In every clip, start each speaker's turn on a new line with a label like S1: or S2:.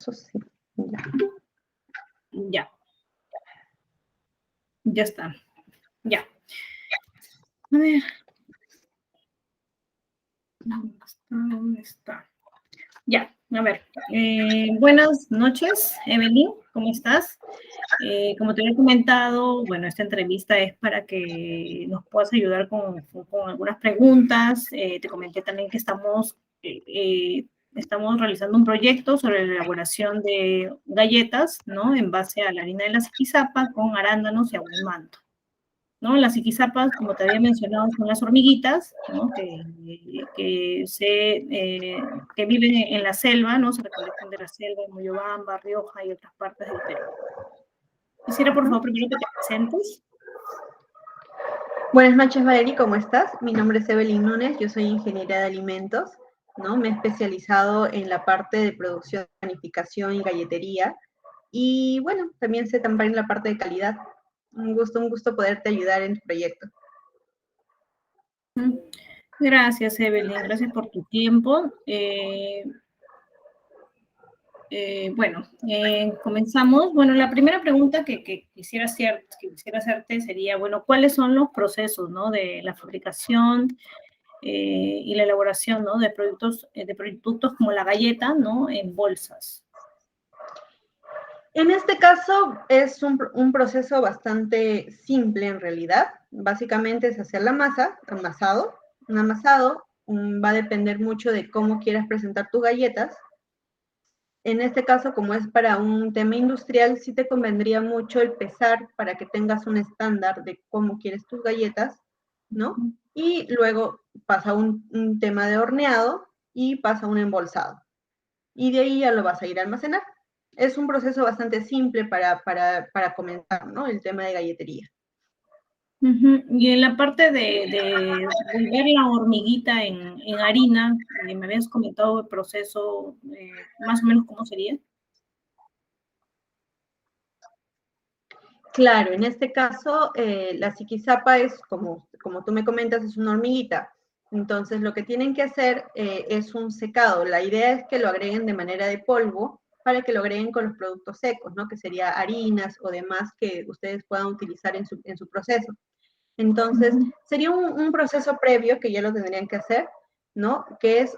S1: Eso sí, ya.
S2: Ya. Ya está. Ya. A ver. ¿Dónde está? Ya, a ver. Buenas noches, Evelyn, ¿cómo estás? Como te había comentado, bueno, esta entrevista es para que nos puedas ayudar con algunas preguntas. Te comenté también que estamos realizando un proyecto sobre la elaboración de galletas, ¿no? En base a la harina de la ziquizapa con arándanos y agua de manto, ¿no? Las ziquizapas, como te había mencionado, son las hormiguitas, ¿no? Que viven en la selva, ¿no? Se recolectan de la selva en Moyobamba, Rioja y otras partes del Perú. Quisiera, por favor, primero que te presentes.
S1: Buenas noches, Valerie, ¿cómo estás? Mi nombre es Evelyn Núñez, yo soy ingeniera de alimentos, ¿no? Me he especializado en la parte de producción, panificación y galletería. Y bueno, también sé también la parte de calidad. Un gusto poderte ayudar en tu proyecto.
S2: Gracias, Evelyn, gracias por tu tiempo. Bueno, comenzamos. Bueno, la primera pregunta que quisiera hacerte sería, bueno, ¿cuáles son los procesos, ¿no? De la fabricación y la elaboración, ¿no? De productos como la galleta, ¿no? En bolsas.
S1: En este caso es un proceso bastante simple en realidad. Básicamente es hacer la masa, un amasado. Va a depender mucho de cómo quieras presentar tus galletas. En este caso, como es para un tema industrial, sí te convendría mucho el pesar para que tengas un estándar de cómo quieres tus galletas, ¿no? Y luego pasa un tema de horneado y pasa un embolsado. Y de ahí ya lo vas a ir a almacenar. Es un proceso bastante simple para comenzar, ¿no? El tema de galletería.
S2: Y en la parte de volver la hormiguita en harina, me habías comentado el proceso, más o menos cómo sería.
S1: Claro, en este caso, la ziquizapa es, como tú me comentas, es una hormiguita. Entonces, lo que tienen que hacer es un secado. La idea es que lo agreguen de manera de polvo para que lo agreguen con los productos secos, ¿no? Que sería harinas o demás que ustedes puedan utilizar en su proceso. Entonces, sería un proceso previo que ya lo tendrían que hacer, ¿no? Que es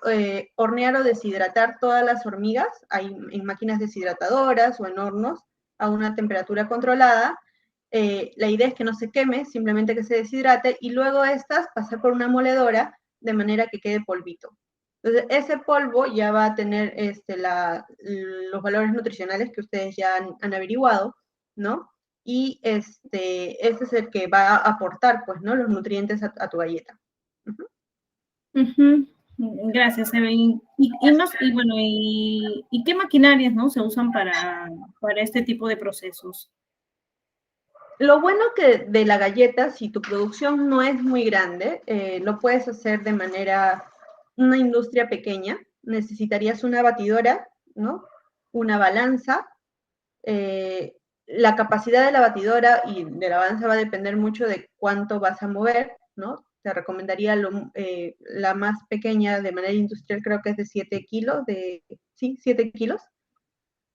S1: hornear o deshidratar todas las hormigas. Hay en máquinas deshidratadoras o en hornos a una temperatura controlada. La idea es que no se queme, simplemente que se deshidrate y luego estas pasar por una moledora de manera que quede polvito. Entonces, ese polvo ya va a tener los valores nutricionales que ustedes ya han averiguado, ¿no? Y este es el que va a aportar, pues, ¿no? Los nutrientes a tu galleta.
S2: Gracias, Evelyn. ¿Y qué maquinarias, ¿no? Se usan para este tipo de procesos?
S1: Lo bueno que de la galleta, si tu producción no es muy grande, lo puedes hacer de manera, una industria pequeña. Necesitarías una batidora, ¿no? Una balanza. La capacidad de la batidora y de la balanza va a depender mucho de cuánto vas a mover, ¿no? Te recomendaría la más pequeña de manera industrial, creo que es de 7 kilos, 7 kilos,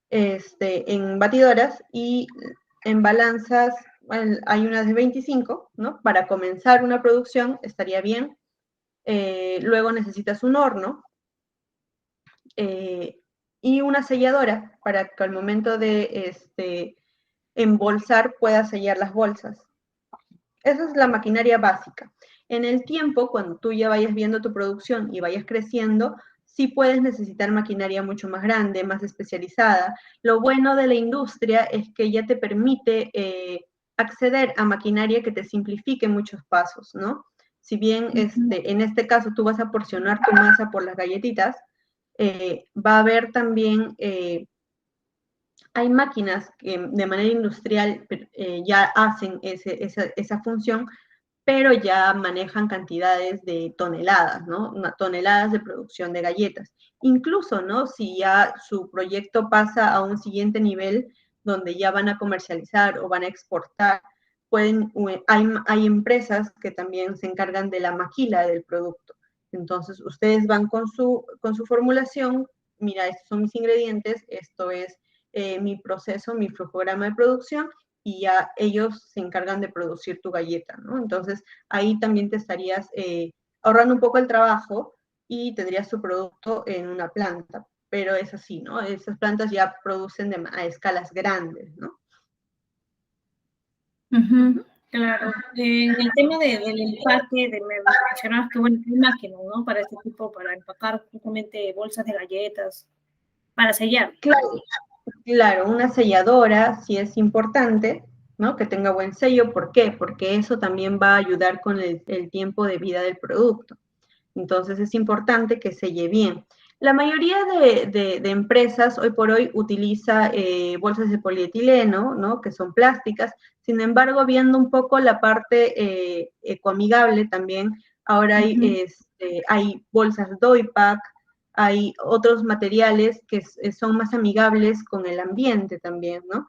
S1: en batidoras, y en balanzas hay unas de 25, ¿no? Para comenzar una producción estaría bien. Luego necesitas un horno y una selladora para que al momento de embolsar pueda sellar las bolsas. Esa es la maquinaria básica. En el tiempo, cuando tú ya vayas viendo tu producción y vayas creciendo, sí puedes necesitar maquinaria mucho más grande, más especializada. Lo bueno de la industria es que ya te permite acceder a maquinaria que te simplifique muchos pasos, ¿no? Si bien en este caso tú vas a porcionar tu masa por las galletitas, va a haber también, hay máquinas que de manera industrial ya hacen esa función, pero ya manejan cantidades de toneladas, ¿no? Toneladas de producción de galletas. Incluso, ¿no? Si ya su proyecto pasa a un siguiente nivel donde ya van a comercializar o van a exportar, hay empresas que también se encargan de la maquila del producto. Entonces, ustedes van con su formulación, mira, estos son mis ingredientes, esto es mi proceso, mi flujograma de producción, y ya ellos se encargan de producir tu galleta, ¿no? Entonces, ahí también te estarías ahorrando un poco el trabajo y tendrías tu producto en una planta, pero es así, ¿no? Esas plantas ya producen a escalas grandes, ¿no?
S2: Claro. En el tema del empaque, me mencionabas que, bueno, hay máquinas, ¿no? Para este tipo, para empacar justamente bolsas de galletas, para sellar.
S1: Claro, claro, una selladora sí es importante, ¿no? Que tenga buen sello. ¿Por qué? Porque eso también va a ayudar con el tiempo de vida del producto. Entonces es importante que selle bien. La mayoría de empresas hoy por hoy utiliza bolsas de polietileno, ¿no? Que son plásticas. Sin embargo, viendo un poco la parte ecoamigable también, ahora hay bolsas Doypack, hay otros materiales que son más amigables con el ambiente también, ¿no?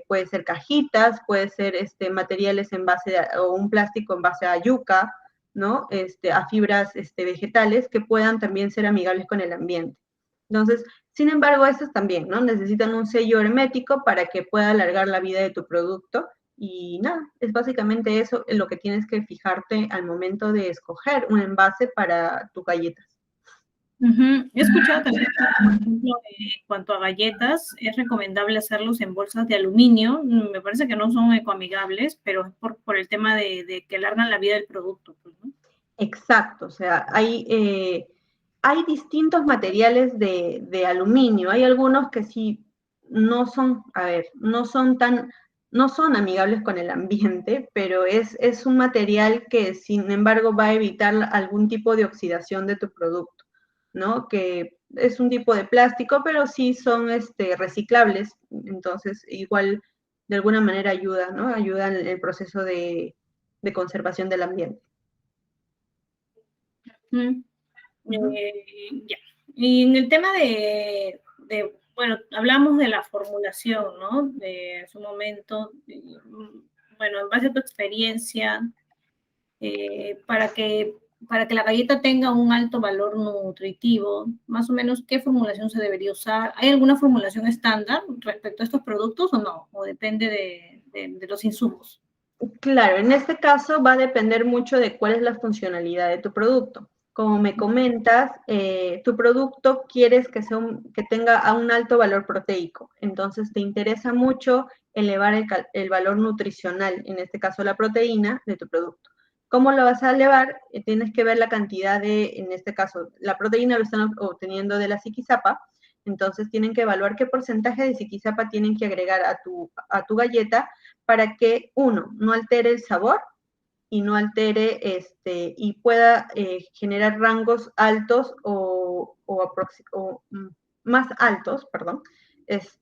S1: Puede ser cajitas, puede ser materiales en base o un plástico en base a yuca, ¿no? A fibras vegetales que puedan también ser amigables con el ambiente. Entonces, sin embargo, estos también, ¿no? Necesitan un sello hermético para que pueda alargar la vida de tu producto. Y nada, es básicamente eso lo que tienes que fijarte al momento de escoger un envase para tus galletas.
S2: He escuchado también, por ejemplo, en cuanto a galletas, es recomendable hacerlos en bolsas de aluminio. Me parece que no son ecoamigables, pero es por el tema de que alargan la vida del producto, pues, ¿no?
S1: Exacto, o sea, hay distintos materiales de aluminio. Hay algunos que sí no son, a ver, no son amigables con el ambiente, pero es un material que sin embargo va a evitar algún tipo de oxidación de tu producto, ¿no? Que es un tipo de plástico, pero sí son reciclables, entonces igual de alguna manera ayuda, ¿no? Ayuda en el proceso de conservación del ambiente.
S2: Ya. Y en el tema bueno, hablamos de la formulación, ¿no? De su momento, bueno, en base a tu experiencia, para que la galleta tenga un alto valor nutritivo, más o menos, ¿qué formulación se debería usar? ¿Hay alguna formulación estándar respecto a estos productos o no? ¿O depende de los insumos?
S1: Claro, en este caso va a depender mucho de cuál es la funcionalidad de tu producto. Como me comentas, tu producto quieres que tenga a un alto valor proteico, entonces te interesa mucho elevar el valor nutricional, en este caso la proteína de tu producto. ¿Cómo lo vas a elevar? Tienes que ver la cantidad en este caso, la proteína lo están obteniendo de la ziquizapa, entonces tienen que evaluar qué porcentaje de ziquizapa tienen que agregar a tu galleta para que, uno, no altere el sabor y no altere y pueda generar rangos altos o más altos, perdón,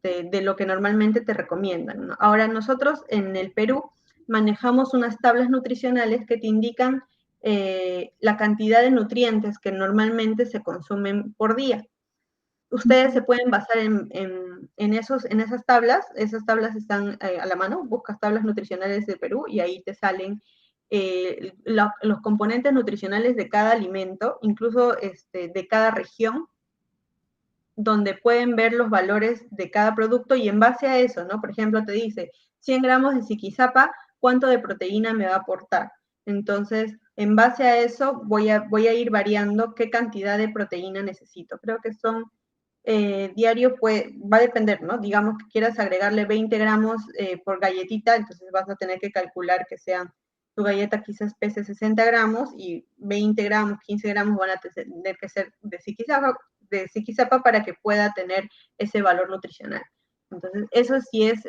S1: de lo que normalmente te recomiendan, ¿no? Ahora, nosotros en el Perú manejamos unas tablas nutricionales que te indican la cantidad de nutrientes que normalmente se consumen por día. Ustedes se pueden basar en esas tablas están a la mano, buscas tablas nutricionales de Perú y ahí te salen los componentes nutricionales de cada alimento, incluso de cada región, donde pueden ver los valores de cada producto y en base a eso, ¿no? Por ejemplo, te dice 100 gramos de ziquizapa, ¿cuánto de proteína me va a aportar? Entonces, en base a eso, voy a ir variando qué cantidad de proteína necesito. Creo que son diario va a depender, ¿no? Digamos que quieras agregarle 20 gramos por galletita, entonces vas a tener que calcular que sean, tu galleta quizás pese 60 gramos y 20 gramos, 15 gramos van a tener que ser de ziquizapa para que pueda tener ese valor nutricional. Entonces, eso sí es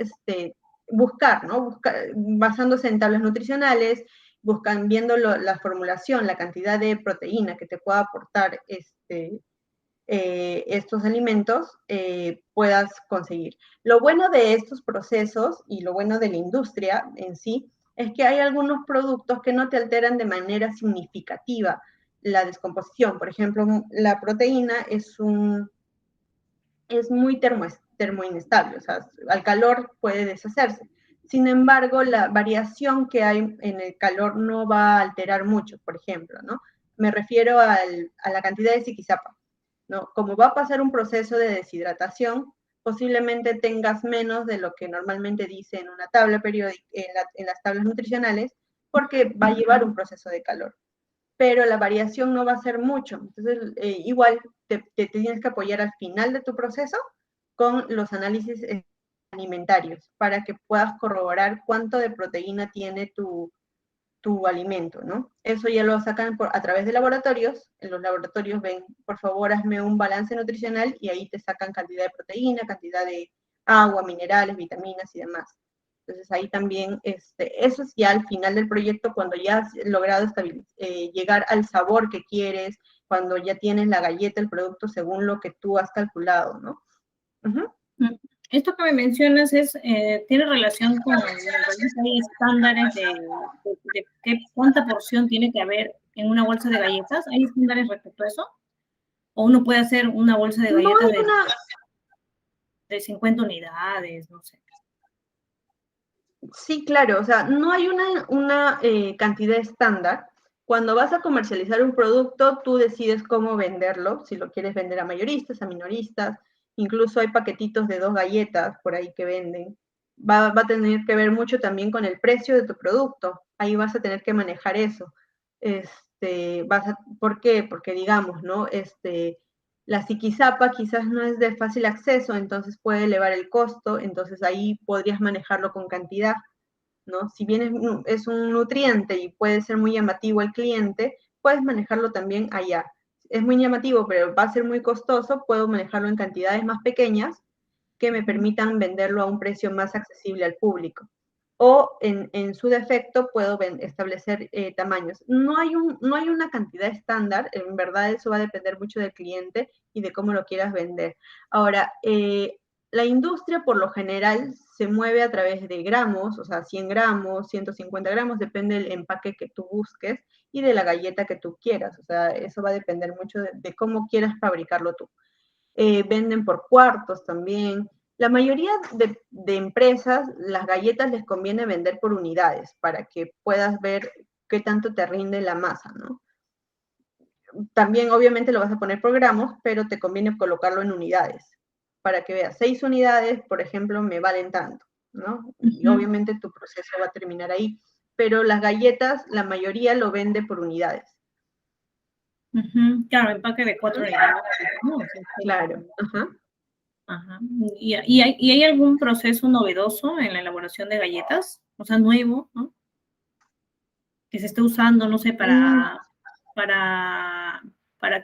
S1: buscar, ¿no? Basándose en tablas nutricionales, buscan viendo la formulación, la cantidad de proteína que te pueda aportar estos alimentos puedas conseguir. Lo bueno de estos procesos y lo bueno de la industria en sí es que hay algunos productos que no te alteran de manera significativa la descomposición. Por ejemplo, la proteína es muy termoinestable, o sea, al calor puede deshacerse. Sin embargo, la variación que hay en el calor no va a alterar mucho, por ejemplo, ¿no? Me refiero a la cantidad de ziquizapa. ¿no? Como va a pasar un proceso de deshidratación, posiblemente tengas menos de lo que normalmente dice en una tabla periódica, en las tablas nutricionales, porque va a llevar un proceso de calor. Pero la variación no va a ser mucho. Entonces, igual te tienes que apoyar al final de tu proceso con los análisis alimentarios para que puedas corroborar cuánto de proteína tiene tu alimento, ¿no? Eso ya lo sacan a través de laboratorios. En los laboratorios ven, por favor, hazme un balance nutricional y ahí te sacan cantidad de proteína, cantidad de agua, minerales, vitaminas y demás. Entonces ahí también, eso es ya al final del proyecto, cuando ya has logrado llegar al sabor que quieres, cuando ya tienes la galleta, el producto según lo que tú has calculado, ¿no? Uh-huh.
S2: Esto que me mencionas tiene relación con hay estándares de cuánta porción tiene que haber en una bolsa de galletas. ¿Hay estándares respecto a eso? ¿O uno puede hacer una bolsa de galletas de 50 unidades? No sé.
S1: Sí, claro, o sea, no hay una cantidad estándar. Cuando vas a comercializar un producto, tú decides cómo venderlo, si lo quieres vender a mayoristas, a minoristas, incluso hay paquetitos de 2 galletas por ahí que venden. Va a tener que ver mucho también con el precio de tu producto, ahí vas a tener que manejar eso. ¿Por qué? Porque digamos, ¿no? La Ziquizapa quizás no es de fácil acceso, entonces puede elevar el costo, entonces ahí podrías manejarlo con cantidad, ¿no? Si bien es un nutriente y puede ser muy llamativo al cliente, puedes manejarlo también allá. Es muy llamativo, pero va a ser muy costoso, puedo manejarlo en cantidades más pequeñas que me permitan venderlo a un precio más accesible al público. O en su defecto puedo establecer tamaños. No hay una cantidad estándar, en verdad eso va a depender mucho del cliente y de cómo lo quieras vender. Ahora, la industria por lo general se mueve a través de gramos, o sea, 100 gramos, 150 gramos, depende del empaque que tú busques y de la galleta que tú quieras. O sea, eso va a depender mucho de cómo quieras fabricarlo tú. Venden por cuartos también. La mayoría de empresas, las galletas les conviene vender por unidades para que puedas ver qué tanto te rinde la masa, ¿no? También obviamente lo vas a poner por gramos, pero te conviene colocarlo en unidades para que veas, 6 unidades, por ejemplo, me valen tanto, ¿no? Y obviamente tu proceso va a terminar ahí. Pero las galletas, la mayoría lo vende por unidades.
S2: Claro, empaque de 4 unidades. ¿No?
S1: Claro.
S2: Ajá. ¿Y hay algún proceso novedoso en la elaboración de galletas? O sea, nuevo, ¿no? Que se esté usando, no sé, para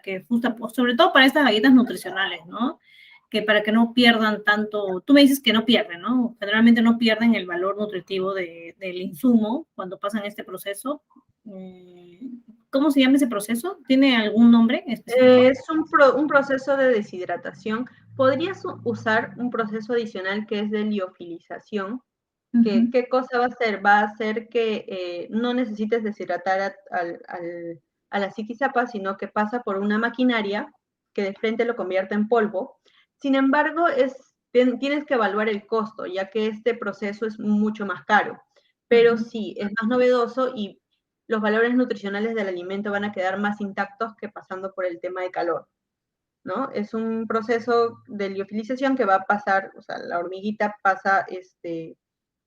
S2: que, sobre todo para estas galletas nutricionales, ¿no? Que para que no pierdan tanto, tú me dices que no pierden, ¿no? Generalmente no pierden el valor nutritivo del insumo cuando pasan este proceso. ¿Cómo se llama ese proceso? ¿Tiene algún nombre específico?
S1: Es un proceso de deshidratación. Podrías usar un proceso adicional que es de liofilización. ¿Qué cosa va a hacer? Va a hacer que no necesites deshidratar a la ziquizapa, sino que pasa por una maquinaria que de frente lo convierte en polvo. Sin embargo, tienes que evaluar el costo, ya que este proceso es mucho más caro. Pero sí, es más novedoso y los valores nutricionales del alimento van a quedar más intactos que pasando por el tema de calor, ¿no? Es un proceso de liofilización que va a pasar, o sea, la hormiguita pasa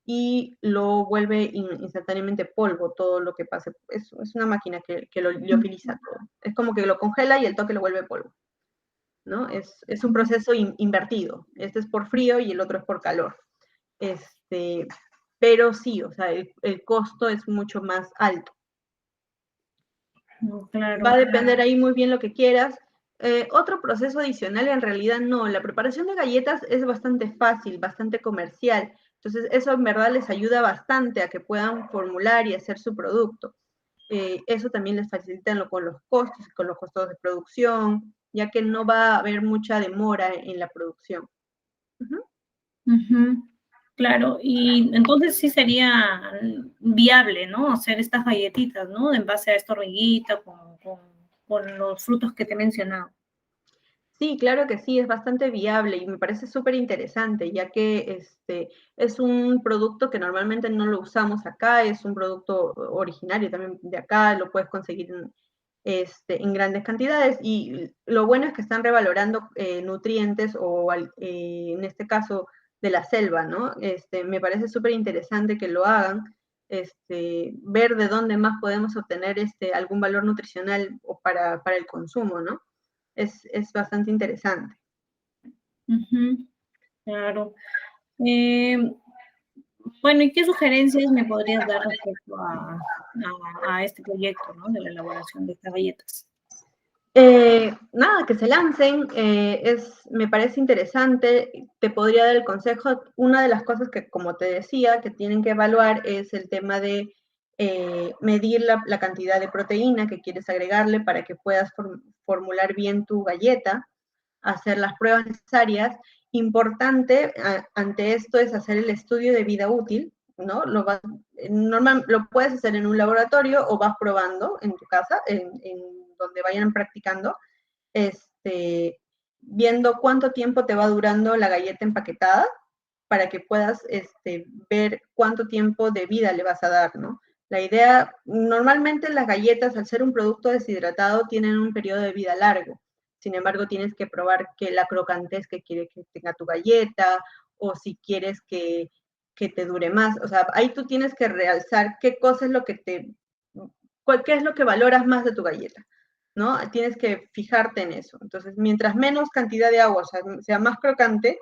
S1: y lo vuelve instantáneamente polvo, todo lo que pase. Es una máquina que lo liofiliza todo. Es como que lo congela y el toque lo vuelve polvo, ¿no? Es un proceso invertido. Este es por frío y el otro es por calor. Pero sí, o sea, el costo es mucho más alto.
S2: Claro.
S1: Va a depender ahí muy bien lo que quieras. Otro proceso adicional, en realidad no. La preparación de galletas es bastante fácil, bastante comercial. Entonces, eso en verdad les ayuda bastante a que puedan formular y hacer su producto. Eso también les facilita con los costos, con los costos de producción, ya que no va a haber mucha demora en la producción.
S2: Claro, y entonces sí sería viable, ¿no? Hacer estas galletitas, ¿no? En base a esta hormiguita con los frutos que te he mencionado.
S1: Sí, claro que sí, es bastante viable y me parece súper interesante, ya que es un producto que normalmente no lo usamos acá, es un producto originario también de acá, lo puedes conseguir en grandes cantidades. Y lo bueno es que están revalorando nutrientes o en este caso de la selva, ¿no? Me parece súper interesante que lo hagan, ver de dónde más podemos obtener algún valor nutricional o para el consumo, ¿no? Es bastante interesante.
S2: Claro. Bueno, ¿y qué sugerencias me podrías dar respecto a este proyecto, ¿no? De la elaboración de estas galletas?
S1: Nada, que se lancen, me parece interesante, te podría dar el consejo, una de las cosas que, como te decía, que tienen que evaluar es el tema de medir la cantidad de proteína que quieres agregarle para que puedas formular bien tu galleta, hacer las pruebas necesarias. Importante ante esto es hacer el estudio de vida útil, ¿no? Lo puedes hacer en un laboratorio o vas probando en tu casa, en donde vayan practicando, viendo cuánto tiempo te va durando la galleta empaquetada para que puedas ver cuánto tiempo de vida le vas a dar, ¿no? La idea, normalmente las galletas, al ser un producto deshidratado, tienen un periodo de vida largo. Sin embargo, tienes que probar que la crocantez que quiere que tenga tu galleta, o si quieres que te dure más. O sea, ahí tú tienes que realzar qué cosa es lo que qué es lo que valoras más de tu galleta, ¿no? Tienes que fijarte en eso. Entonces, mientras menos cantidad de agua, o sea más crocante,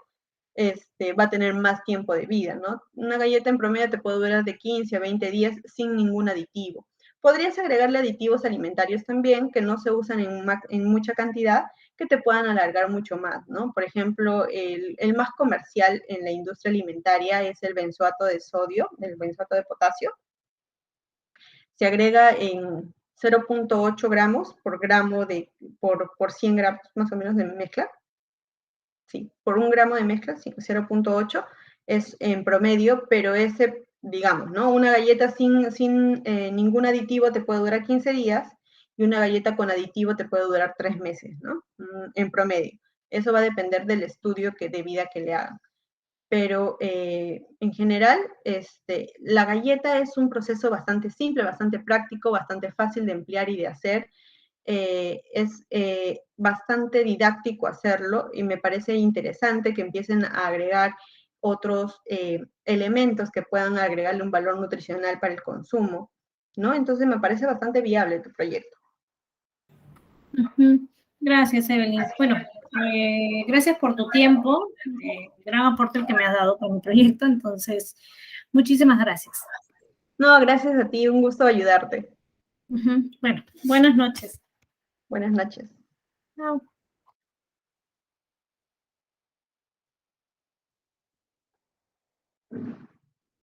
S1: va a tener más tiempo de vida, ¿no? Una galleta en promedio te puede durar de 15 a 20 días sin ningún aditivo. Podrías agregarle aditivos alimentarios también que no se usan en mucha cantidad, que te puedan alargar mucho más, ¿no? Por ejemplo, el más comercial en la industria alimentaria es el benzoato de sodio, el benzoato de potasio. Se agrega en 0.8 gramos por por 100 gramos más o menos de mezcla. Sí, por 1 gramo de mezcla, sí, 0.8 es en promedio, pero ese, digamos, ¿no? Una galleta sin ningún aditivo te puede durar 15 días y una galleta con aditivo te puede durar 3 meses, ¿no? En promedio. Eso va a depender del estudio de vida que le hagan. Pero en general, la galleta es un proceso bastante simple, bastante práctico, bastante fácil de emplear y de hacer. Es bastante didáctico hacerlo y me parece interesante que empiecen a agregar otros elementos que puedan agregarle un valor nutricional para el consumo, ¿no? Entonces me parece bastante viable tu proyecto.
S2: Gracias, Evelyn. Bueno, gracias por tu tiempo, gran aporte el que me has dado con mi proyecto, entonces, muchísimas gracias.
S1: No, gracias a ti, un gusto ayudarte.
S2: Bueno, buenas noches.
S1: Buenas noches.
S2: Chao.